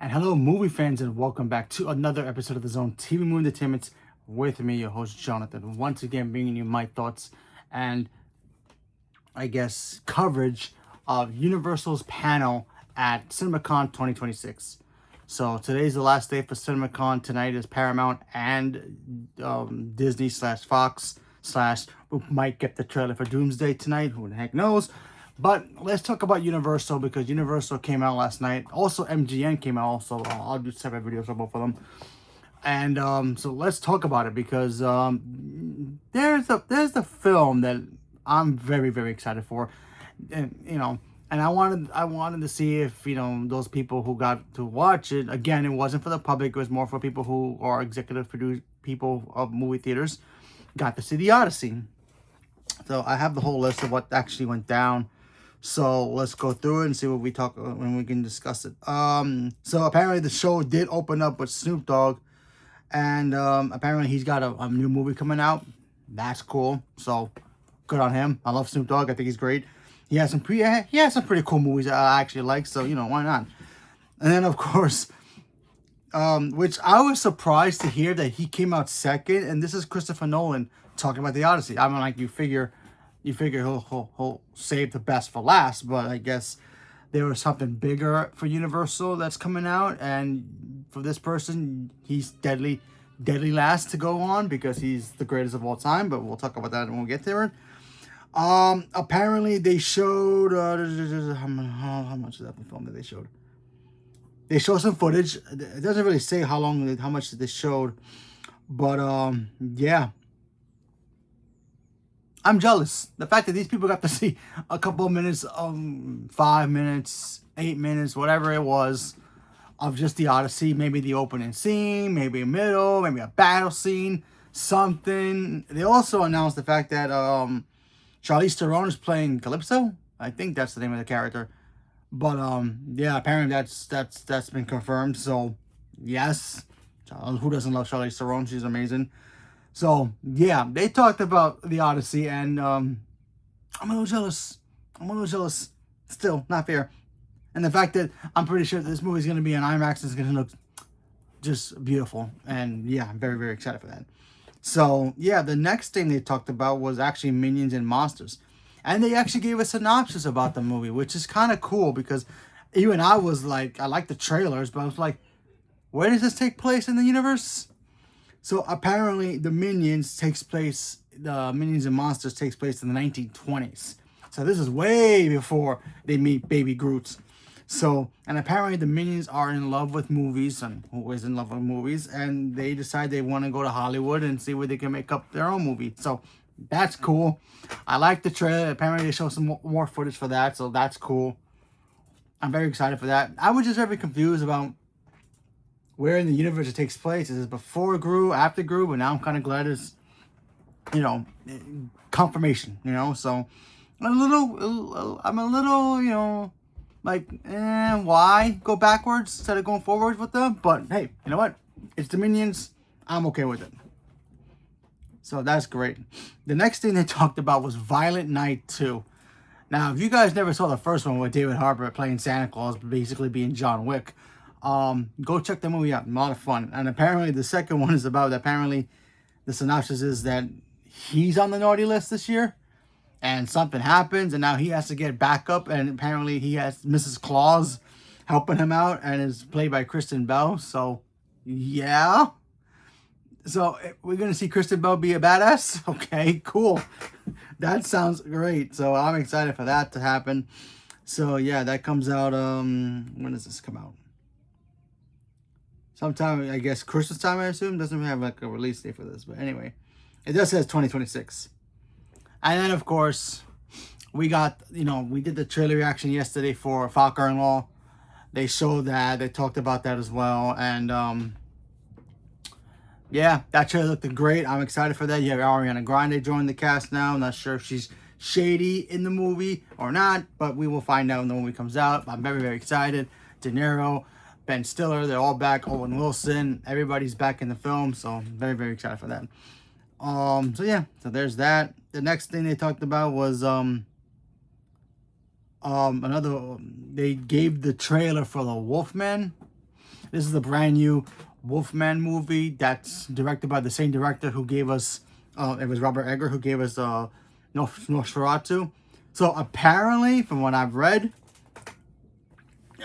And hello, movie fans, and welcome back to another episode of the Zone TV Movie Entertainment with me, your host Jonathan. Once again, bringing you my thoughts and coverage of Universal's panel at CinemaCon 2026. So today's the last day for CinemaCon. Tonight is Paramount and Disney slash Fox slash we might get the trailer for Doomsday tonight. Who the heck knows? But let's talk about Universal because Universal came out last night. Also, MGM came out. Also, I'll do separate videos for both of them. And so let's talk about it because there's the film that I'm very excited for, and and I wanted to see if those people who got to watch it, again, it wasn't for the public. It was more for people who are executive produce people of movie theaters, got to see the Odyssey. So I have the whole list of what actually went down. So let's go through it and see what we talk when we can discuss it. So apparently the show did open up with Snoop Dogg, and apparently he's got a new movie coming out. That's cool. So good on him. I love Snoop Dogg. I think he's great. He has some pretty cool movies that I actually like. So why not? And then of course, which I was surprised to hear that he came out second, and this is Christopher Nolan talking about the Odyssey. I mean, like you figure he'll save the best for last, but I guess there was something bigger for Universal that's coming out, and for this person, he's deadly last to go on because he's the greatest of all time. But we'll talk about that when we get there. Apparently they showed how much of that film that they showed. They showed some footage. It doesn't really say how much they showed, but yeah. I'm jealous. The fact that these people got to see a couple of minutes, 5 minutes, 8 minutes, whatever it was, of just the Odyssey. Maybe the opening scene, maybe a middle, maybe a battle scene, something. They also announced the fact that Charlize Theron is playing Calypso. I think that's the name of the character. But yeah, apparently that's been confirmed. So yes, who doesn't love Charlize Theron? She's amazing. So yeah, they talked about the Odyssey, and I'm a little jealous. Still, not fair. And the fact that I'm pretty sure this movie is going to be on IMAX is going to look just beautiful. And yeah, I'm very excited for that. So yeah, the next thing they talked about was actually Minions and Monsters. And they actually gave a synopsis about the movie, which is kind of cool because even I was like, I like the trailers, but I was like, where does this take place in the universe? So apparently the Minions and Monsters takes place in the 1920s. So this is way before they meet Baby Groot. So, and apparently the Minions are in love with movies, and who is in love with movies, and they decide they want to go to Hollywood and see where they can make up their own movie. So that's cool. I like the trailer. Apparently they show some more footage for that, so that's cool. I'm very excited for that. I was just very confused about where in the universe it takes place. Is it before Gru, after Gru? But now I'm kind of glad it's, confirmation, So I'm a little, why go backwards instead of going forwards with them? But hey, you know what? It's the Minions. I'm okay with it. So that's great. The next thing they talked about was Violent Night 2. Now, if you guys never saw the first one with David Harbour playing Santa Claus, basically being John Wick, go check the movie out. A lot of fun. And apparently the second one is about, apparently the synopsis is that he's on the naughty list this year and something happens and now he has to get backup, and apparently he has Mrs. Claus helping him out and is played by Kristen Bell. So yeah. So we're going to see Kristen Bell be a badass? Okay, cool. That sounds great. So I'm excited for that to happen. So yeah, that comes out, when does this come out? Sometime, I guess, Christmas time, I assume. Doesn't have like a release date for this. But anyway, it does says 2026. And then, of course, we got, we did the trailer reaction yesterday for Father in Law. They showed that. They talked about that as well. And, yeah, that trailer looked great. I'm excited for that. You have Ariana Grande joining the cast now. I'm not sure if she's shady in the movie or not, but we will find out when the movie comes out. I'm very excited. De Niro, Ben Stiller, they're all back. Owen Wilson, everybody's back in the film, so I'm very excited for that. So yeah, so there's that. The next thing they talked about was they gave the trailer for The Wolfman. This is the brand new Wolfman movie that's directed by the same director who gave us, it was Robert Egger who gave us Nosferatu. So apparently, from what I've read,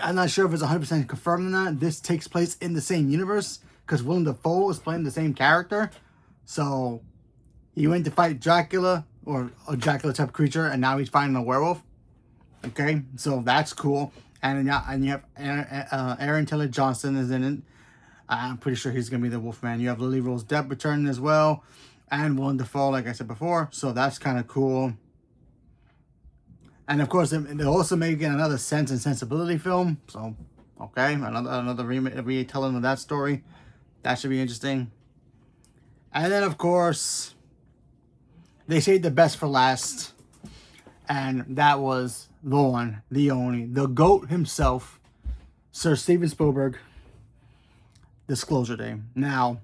I'm not sure if it's 100% confirmed or not, this takes place in the same universe because Willem Dafoe is playing the same character. So he went to fight Dracula or a Dracula type creature, and now he's fighting a werewolf. Okay, so that's cool. And you have Aaron Taylor Johnson is in it. I'm pretty sure he's gonna be the Wolfman. You have Lily Rose Depp returning as well, and Willem Dafoe, like I said before. So that's kind of cool. And of course, they're also making another Sense and Sensibility film. So, okay, another retelling of that story. That should be interesting. And then, of course, they saved the best for last. And that was the one, the only, the GOAT himself, Sir Steven Spielberg, Disclosure Day. Now,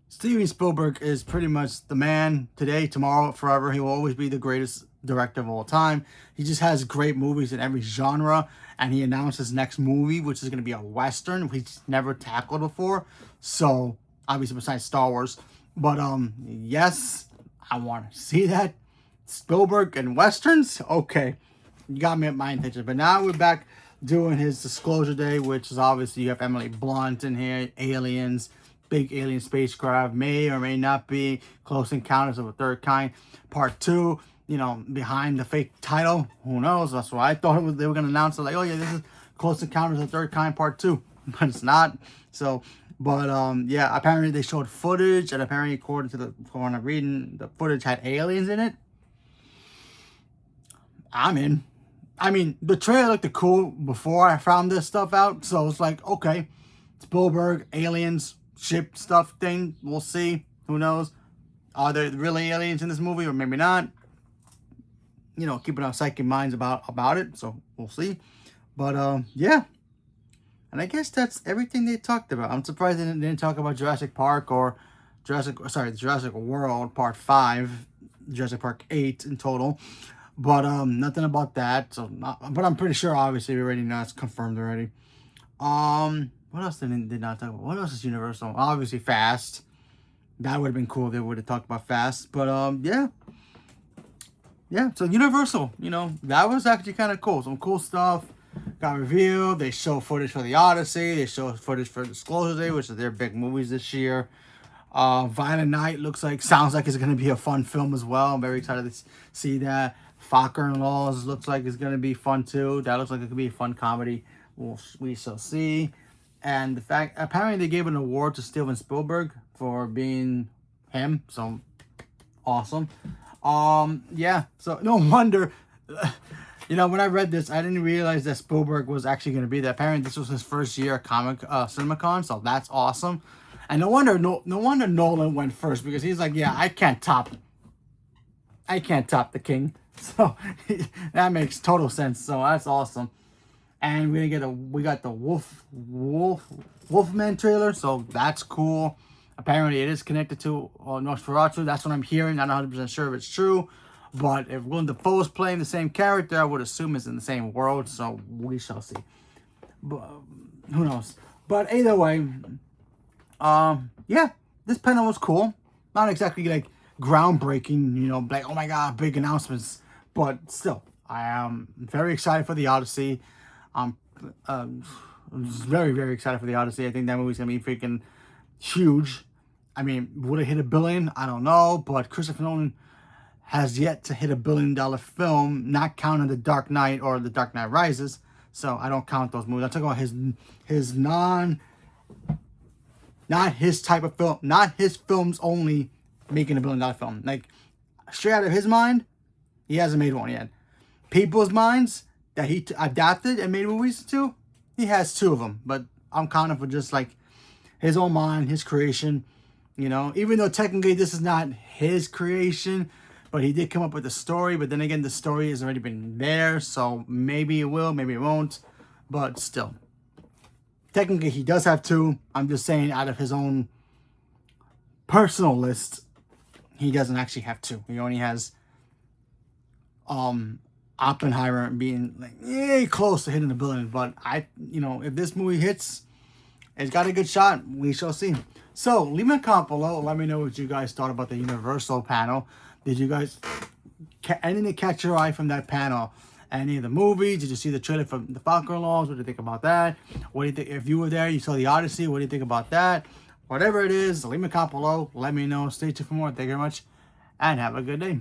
Steven Spielberg is pretty much the man today, tomorrow, forever. He will always be the greatest director of all time. He just has great movies in every genre, and he announced his next movie, which is going to be a Western, which he's never tackled before. So, obviously, besides Star Wars. But, yes, I want to see that. Spielberg and Westerns? Okay. You got me at my intention. But now we're back doing his Disclosure Day, which is obviously you have Emily Blunt in here, aliens, big alien spacecraft, may or may not be Close Encounters of a Third Kind, Part 2, you know, behind the fake title. Who knows? That's what I thought they were going to announce it, like, oh yeah, this is Close Encounters of the Third Kind, Part 2. But it's not. So, but yeah, apparently they showed footage, and apparently according to the, from I'm reading, the footage had aliens in it. I'm in. I mean, the trailer looked cool before I found this stuff out, so it's like, okay, Spielberg, aliens, ship stuff thing, we'll see. Who knows? Are there really aliens in this movie, or maybe not? You know, keeping our psychic minds about it, so we'll see. But, yeah. And I guess that's everything they talked about. I'm surprised they didn't talk about Jurassic Park or Jurassic World Part 5, Jurassic Park 8 in total. But nothing about that. So, but I'm pretty sure, obviously, we already know it's confirmed already. What else did not talk about? What else is Universal? Obviously, Fast. That would have been cool if they would have talked about Fast. But yeah, yeah. So Universal, you know, that was actually kind of cool. Some cool stuff got revealed. They show footage for the Odyssey. They show footage for Disclosure Day, which is their big movies this year. Violent Night sounds like it's gonna be a fun film as well. I'm very excited to see that. Fokker in Laws looks like it's going to be fun too. That looks like it could be a fun comedy. We shall see. And the fact, apparently they gave an award to Steven Spielberg for being him. So, awesome. Yeah. So, no wonder, you know, when I read this, I didn't realize that Spielberg was actually going to be there. Apparently this was his first year at CinemaCon. So, that's awesome. And no wonder Nolan went first, because he's like, yeah, I can't top the king. So that makes total sense. So that's awesome. And we got the Wolfman trailer. So that's cool. Apparently it is connected to Nosferatu. That's what I'm hearing. Not 100% sure if it's true. But if Willem Dafoe is playing the same character, I would assume it's in the same world. So we shall see. But who knows? But either way, yeah, this panel was cool. Not exactly like groundbreaking, you know, like, oh my god, big announcements. But still, I am very excited for the Odyssey. I'm very, very excited for the Odyssey. I think that movie's going to be freaking huge. I mean, would it hit $1 billion? I don't know. But Christopher Nolan has yet to hit $1 billion film, not counting The Dark Knight or The Dark Knight Rises. So I don't count those movies. I'm talking about his not his type of film, not his films only making $1 billion film. Like, straight out of his mind, he hasn't made one yet. People's minds that he adapted and made movies to, he has 2 of them. But I'm counting for just like his own mind, his creation. You know, even though technically this is not his creation, but he did come up with the story. But then again, the story has already been there, so maybe it will, maybe it won't. But still, technically he does have 2. I'm just saying, out of his own personal list, he doesn't actually have 2. He only has Oppenheimer being like close to hitting $1 billion. But you know, if this movie hits, it's got a good shot. We shall see. So leave me a comment below. Let me know what you guys thought about the Universal panel. Did you guys anything catch your eye from that panel? Any of the movies? Did you see the trailer for the Falcon Laws? What do you think about that? What do you think? If you were there, you saw the Odyssey. What do you think about that? Whatever it is, leave me a comment below. Let me know. Stay tuned for more. Thank you very much, and have a good day.